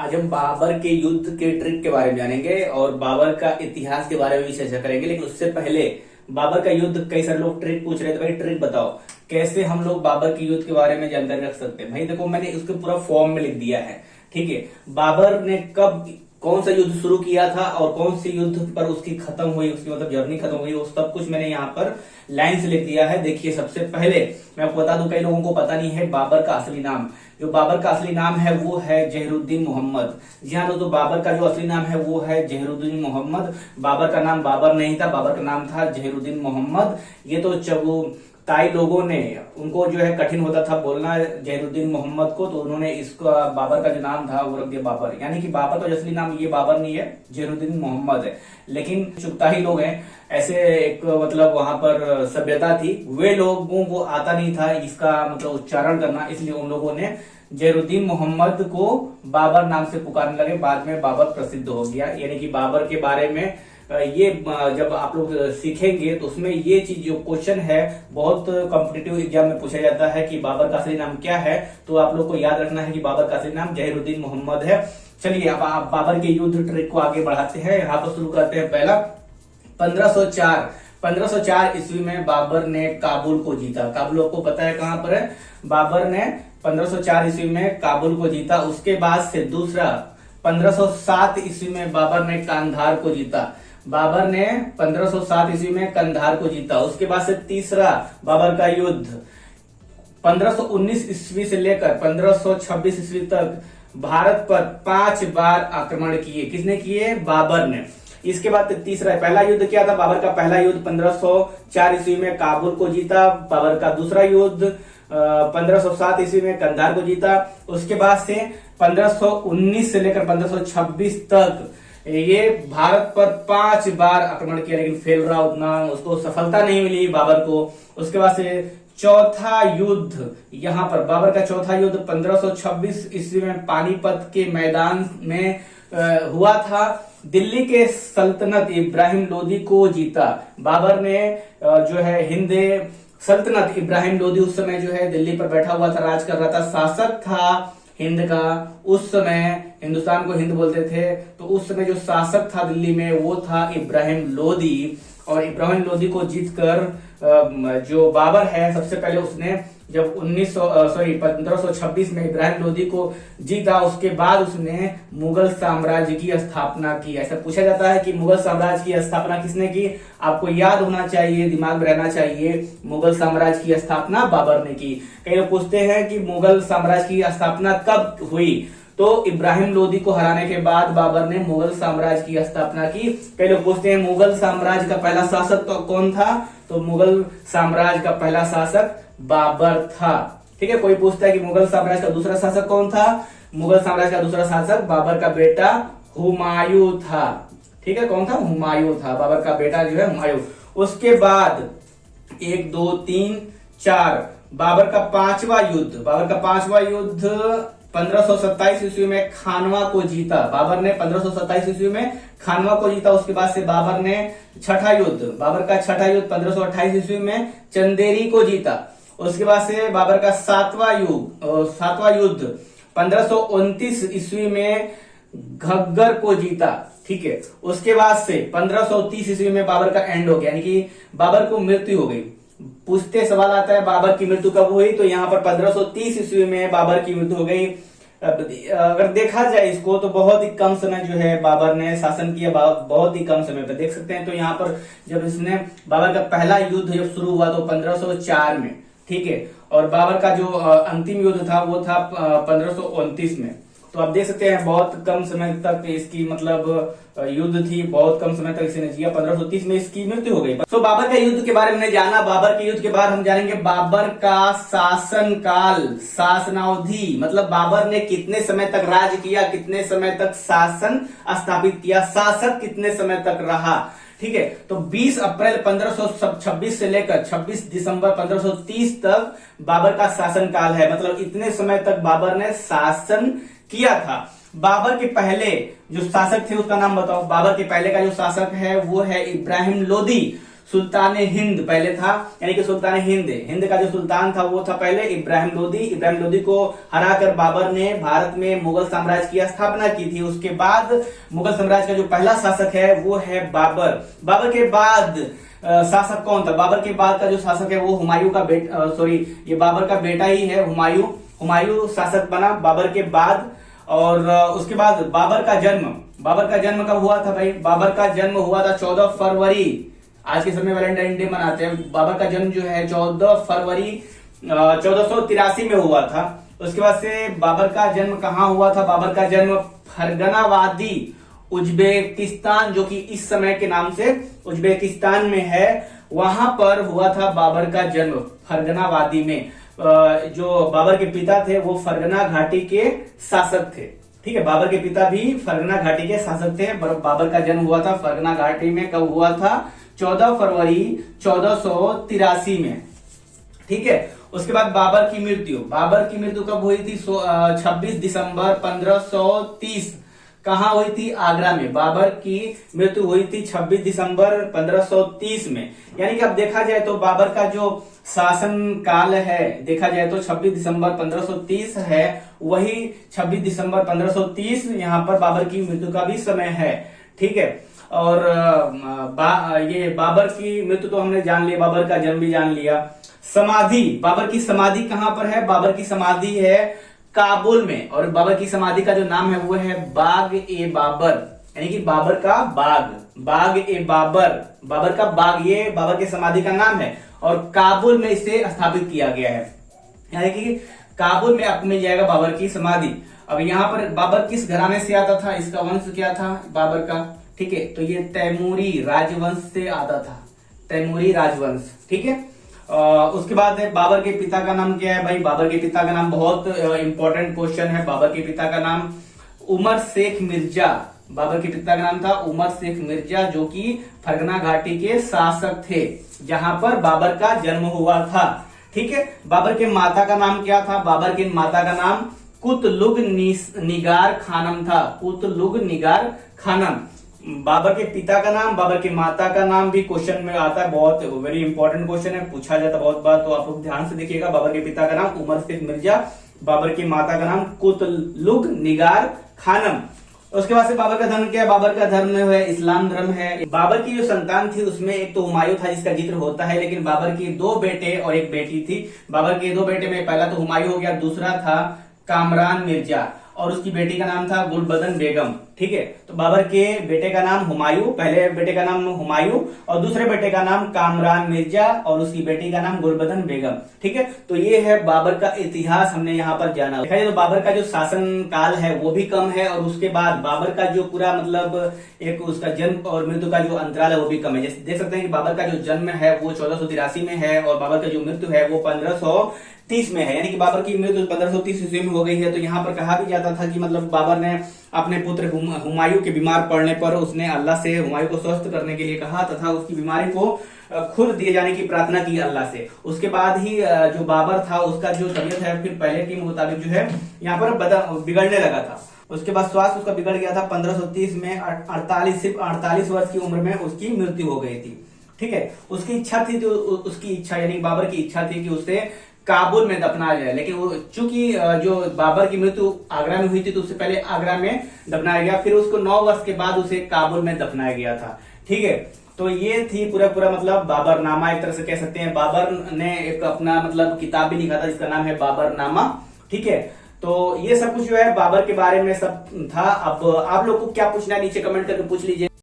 आज हम बाबर के युद्ध के ट्रिक के बारे में जानेंगे और बाबर का इतिहास के बारे में भी चर्चा करेंगे। लेकिन उससे पहले बाबर का युद्ध, कई सारे लोग ट्रिक पूछ रहे थे, भाई ट्रिक बताओ कैसे हम लोग बाबर के युद्ध के बारे में जानकारी रख सकते हैं। भाई देखो, मैंने उसके पूरा फॉर्म में लिख दिया है। ठीक है, बाबर ने कब कौन सा युद्ध शुरू किया था और कौन से युद्ध पर उसकी खत्म हुई, उसकी मतलब जर्नी खत्म हुई, वो सब कुछ मैंने यहाँ पर लाइन से लिख दिया है। देखिए, सबसे पहले मैं आपको बता दूं, कई लोगों को पता नहीं है बाबर का असली नाम। जो बाबर का असली नाम है वो है जहीरुद्दीन मोहम्मद। जी हाँ दोस्तों, बाबर का जो असली नाम है वो है जहीरुद्दीन मोहम्मद। बाबर का नाम बाबर नहीं था, बाबर का नाम था जहीरुद्दीन मोहम्मद। ये तो जब ताई लोगों ने, उनको जो है कठिन होता था बोलना जहीरुद्दीन मोहम्मद को, तो उन्होंने इसका बाबर का जो नाम था वो रख दिया बाबर। यानी कि बाबर का जो असली नाम ये बाबर नहीं है, जहीरुद्दीन मोहम्मद है। लेकिन चुगताई लोग हैं, ऐसे एक मतलब वहां पर सभ्यता थी, वे लोगों को आता नहीं था इसका मतलब उच्चारण करना, इसलिए उन लोगों ने जहीरुद्दीन मोहम्मद को बाबर नाम से पुकारने लगे। बाद में बाबर प्रसिद्ध हो गया। यानी कि बाबर के बारे में ये जब आप लोग सीखेंगे तो उसमें ये चीज जो क्वेश्चन है बहुत कॉम्पिटिटिव एग्जाम में पूछा जाता है कि बाबर का असली नाम क्या है। तो आप लोग को याद रखना है कि बाबर का असली नाम जहीरुद्दीन मोहम्मद है। चलिए अब आप बाबर के युद्ध ट्रिक को आगे बढ़ाते हैं। यहाँ पर शुरू करते हैं। पहला 1504 ईस्वी में बाबर ने काबुल को जीता। काबुल आपको पता है कहां पर है। बाबर ने 1504 ईस्वी में काबुल को जीता। उसके बाद से दूसरा 1507 ईस्वी में बाबर ने कांधार को जीता। बाबर ने 1507 ईस्वी में कंधार को जीता। उसके बाद से तीसरा बाबर का युद्ध 1519 ईस्वी से लेकर 1526 ईस्वी तक भारत पर 5 बार आक्रमण किए। किसने किए? बाबर ने। इसके बाद तीसरा, पहला युद्ध क्या था? बाबर का पहला युद्ध 1504 ईस्वी में काबुल को जीता। बाबर का दूसरा युद्ध 1507 ईस्वी में कंधार को जीता। उसके बाद से 1519 से लेकर 1526 तक ये भारत पर 5 बार आक्रमण किया, लेकिन फेल रहा, उतना उसको सफलता नहीं मिली बाबर को। उसके बाद से चौथा युद्ध, यहाँ पर बाबर का चौथा युद्ध 1526 ईस्वी में पानीपत के मैदान में हुआ था। दिल्ली के सल्तनत इब्राहिम लोदी को जीता। बाबर ने जो है हिंद सल्तनत, इब्राहिम लोदी उस समय जो है दिल्ली पर बैठा हुआ था, राज कर रहा था, शासक था हिंद का। उस समय हिंदुस्तान को हिंद बोलते थे, तो उस समय जो शासक था दिल्ली में वो था इब्राहिम लोदी। और इब्राहिम लोदी को जीतकर जो बाबर है, सबसे पहले उसने जब 1526 में इब्राहिम लोदी को जीता, उसके बाद उसने मुगल साम्राज्य की स्थापना की। ऐसा पूछा जाता है कि मुगल साम्राज्य की स्थापना किसने की? आपको याद होना चाहिए, दिमाग में रहना चाहिए, मुगल साम्राज्य की स्थापना बाबर ने की। कई लोग पूछते हैं कि मुगल साम्राज्य की स्थापना कब हुई, तो इब्राहिम लोदी को हराने के बाद बाबर ने मुगल साम्राज्य की स्थापना की। कई लोग पूछते हैं मुगल साम्राज्य का पहला शासक तो कौन था, तो मुगल साम्राज्य का पहला शासक बाबर था। ठीक है, कोई पूछता है कि मुगल साम्राज्य का दूसरा शासक कौन था, मुगल साम्राज्य का दूसरा शासक बाबर का बेटा हुमायूं था। ठीक है, कौन था? हुमायूं था, बाबर का बेटा जो है हुमायूं। उसके बाद 1 2 3 4 बाबर का पांचवा युद्ध 1527 ईस्वी में खानवा को जीता। बाबर ने 1527 ईस्वी में खानवा को जीता। उसके बाद से बाबर ने बाबर का छठा युद्ध 1528 ईस्वी में चंदेरी को जीता। उसके बाद से बाबर का सातवां युद्ध 1529 ईस्वी में घग्गर को जीता। ठीक है, उसके बाद से 1530 ईस्वी में बाबर का एंड हो गया, यानी कि बाबर को मृत्यु हो गई। पूछते सवाल आता है बाबर की मृत्यु कब हुई, तो यहाँ पर 1530 ईस्वी में बाबर की मृत्यु हो गई। अगर देखा जाए इसको तो बहुत ही कम समय जो है बाबर ने शासन किया, बहुत ही कम समय पर देख सकते हैं। तो यहाँ पर जब इसने बाबर का पहला युद्ध जब शुरू हुआ तो 1504 में, ठीक है, और बाबर का जो अंतिम युद्ध था वो था 1529 में। तो आप देख सकते हैं बहुत कम समय तक इसकी मतलब युद्ध थी, बहुत कम समय तक इसने जिया। 1530 में इसकी मृत्यु हो गई। तो बाबर का युद्ध के बारे में जाना। बाबर के युद्ध के बाद हम जानेंगे बाबर का शासन काल, शासनावधि, मतलब बाबर ने कितने समय तक राज किया, कितने समय तक शासन स्थापित किया, शासक कितने समय तक रहा। ठीक है, तो 20 अप्रैल 1526 से लेकर 26 दिसंबर 1530 तक बाबर का शासन काल है। मतलब इतने समय तक बाबर ने शासन किया था। बाबर के पहले जो शासक थे उसका नाम बताओ। बाबर के पहले का जो शासक है वो है इब्राहिम लोदी। सुल्तान हिंद पहले था, यानी कि सुल्तान हिंद, हिंद का जो सुल्तान था वो था पहले इब्राहिम लोदी। इब्राहिम लोदी को हराकर बाबर ने भारत में मुगल साम्राज्य की स्थापना की थी। उसके बाद मुगल साम्राज्य का जो पहला शासक है वो है बाबर। बाबर के बाद शासक कौन था? बाबर के बाद का जो शासक है वो हुमायूं का ये बाबर का बेटा ही है, हुमायूं। हुमायूं शासक बना बाबर के बाद। और उसके बाद बाबर का जन्म कब हुआ था भाई? बाबर का जन्म हुआ था 14 फरवरी। आज के समय वैलेंटाइन डे मनाते हैं। बाबर का जन्म जो है 14 फरवरी 1483 में हुआ था। उसके बाद से बाबर का जन्म कहाँ हुआ था? बाबर का जन्म फरगना वादी उज्बेकिस्तान, जो कि इस समय के नाम से उज्बेकिस्तान में है, वहां पर हुआ था बाबर का जन्म, फरगना वादी में। जो बाबर के पिता थे वो फरगना घाटी के शासक थे। ठीक है, बाबर के पिता भी फरगना घाटी के शासक थे। बाबर का जन्म हुआ था फरगना घाटी में। कब हुआ था? 14 फरवरी 1483 में। ठीक है, उसके बाद बाबर की मृत्यु कब हुई थी? 26 दिसंबर 1530। कहाँ हुई थी? आगरा में। बाबर की मृत्यु हुई थी 26 दिसंबर 1530 में। यानी कि अब देखा जाए तो बाबर का जो शासन काल है, देखा जाए तो 26 दिसंबर 1530 है, वही 26 दिसंबर 1530 यहाँ पर बाबर की मृत्यु का भी समय है। ठीक है, और ये बाबर की मृत्यु तो हमने जान लिया, बाबर का जन्म भी जान लिया। बाबर की समाधि कहाँ पर है? बाबर की समाधि है काबुल में। और बाबर की समाधि का जो नाम है वो है बाग-ए-बाबर, यानी कि बाबर का बाग-ए-बाबर, बाबर का बाग, ये बाबर की समाधि का नाम है। और काबुल में इसे स्थापित किया गया है, यानी कि काबुल में अब मिल जाएगा बाबर की समाधि। अब यहाँ पर बाबर किस घराने से आता था? इसका वंश क्या था बाबर का? ठीक है, तो ये तैमूरी राजवंश से आता था, तैमूरी राजवंश। ठीक है, उसके बाद बाबर के पिता का नाम क्या है भाई? बाबर के पिता का नाम बहुत इंपॉर्टेंट क्वेश्चन है। बाबर के पिता का नाम उमर शेख मिर्जा। बाबर के पिता का नाम था उमर शेख मिर्जा, जो कि फरगना घाटी के शासक थे, जहां पर बाबर का जन्म हुआ था। ठीक है, बाबर के माता का नाम क्या था? बाबर की माता का नाम कुतलुग निगार खानम था, कुतलुग निगार खानम। बाबर के पिता का नाम, बाबर की माता का नाम भी क्वेश्चन में आता है, बहुत वेरी इंपॉर्टेंट क्वेश्चन है, पूछा जाता है बहुत बार, तो आप लोग ध्यान से देखिएगा। बाबर के पिता का नाम उमर शेख मिर्जा, बाबर की माता का नाम कुतलुग निगार खानम। उसके बाद से बाबर का धर्म क्या है? बाबर का धर्म है इस्लाम धर्म है। बाबर की जो संतान थी उसमें एक तो हुमायूं था जिसका जिक्र होता है, लेकिन बाबर की 2 बेटे और 1 बेटी थी। बाबर के 2 बेटे में पहला तो हुमायूं हो गया, दूसरा था कामरान मिर्जा, और उसकी बेटी का नाम था गुलबदन बेगम। ठीक है, तो बाबर के बेटे का नाम हुमायूं, पहले बेटे का नाम हुमायूं और दूसरे बेटे का नाम कामरान मिर्जा और उसकी बेटी का नाम गुलबदन बेगम। ठीक है, तो ये है बाबर का इतिहास, हमने यहाँ पर जाना। देखा जाए तो बाबर का जो शासन काल है वो भी कम है, और उसके बाद बाबर का जो पूरा मतलब एक उसका जन्म और मृत्यु का जो अंतराल है वो भी कम है। जैसे देख सकते हैं कि बाबर का जो जन्म है वो 1483 में है और बाबर का जो मृत्यु है वो 1530 में है, यानी कि बाबर की मृत्यु 1530 ईस्वी में हो गई है। तो यहाँ पर कहा भी जाता था कि मतलब बाबर ने अपने पुत्र हुमायूं के बीमार पड़ने पर उसने अल्लाह से हुमायूं को स्वस्थ करने के लिए कहा तथा उसकी बीमारी को खुद दिए जाने की प्रार्थना की अल्लाह से। उसके बाद ही जो बाबर था उसका जो तबीयत है फिर पहले के मुताबिक जो है यहाँ पर बिगड़ने लगा था। उसके बाद स्वास्थ्य उसका बिगड़ गया था। 1530 में 48 वर्ष की उम्र में उसकी मृत्यु हो गई थी। ठीक है, उसकी इच्छा थी, तो उसकी इच्छा यानी बाबर की इच्छा थी कि उसे काबुल में दफनाया जाए, लेकिन वो चूंकि जो बाबर की मृत्यु आगरा में हुई थी तो उससे पहले आगरा में दफनाया गया, फिर उसको 9 वर्ष के बाद उसे काबुल में दफनाया गया था। ठीक है, तो ये थी पूरा मतलब बाबरनामा, एक तरह से कह सकते हैं। बाबर ने एक अपना मतलब किताब भी लिखा था जिसका नाम है बाबरनामा। ठीक है, तो ये सब कुछ जो है बाबर के बारे में सब था। अब आप लोग को क्या पूछना है नीचे कमेंट करके पूछ लीजिए।